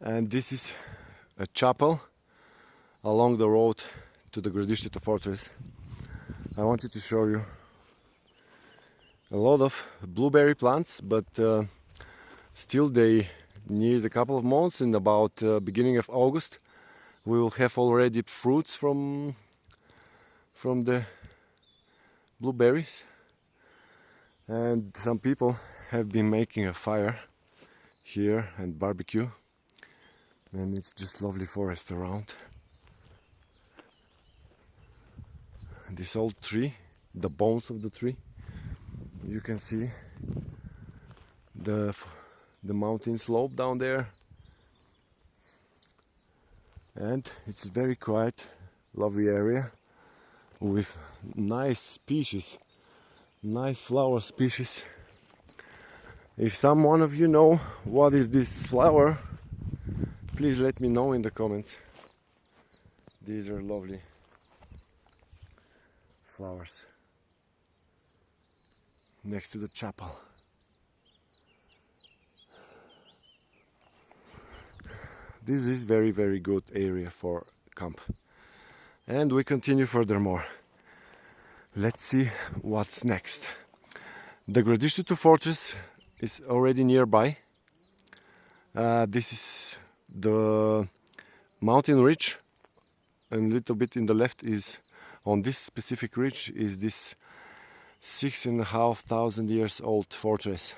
And this is a chapel along the road to the Gradishteto fortress. I wanted to show you a lot of blueberry plants, but still they need a couple of months. In about beginning of August we will have already fruits from the blueberries, and some people have been making a fire here and barbecue, and it's just lovely forest around. This old tree, the bones of the tree, you can see the mountain slope down there, and it's a very quiet, lovely area with nice species, nice flower species. If someone of you know what is this flower, please let me know in the comments. These are lovely flowers next to the chapel. This is very good area for camp. And we continue furthermore. Let's see what's next. The Gradishteto fortress is already nearby. This is the mountain ridge, and a little bit in the left is, on this specific ridge, is this 6,500 years old fortress.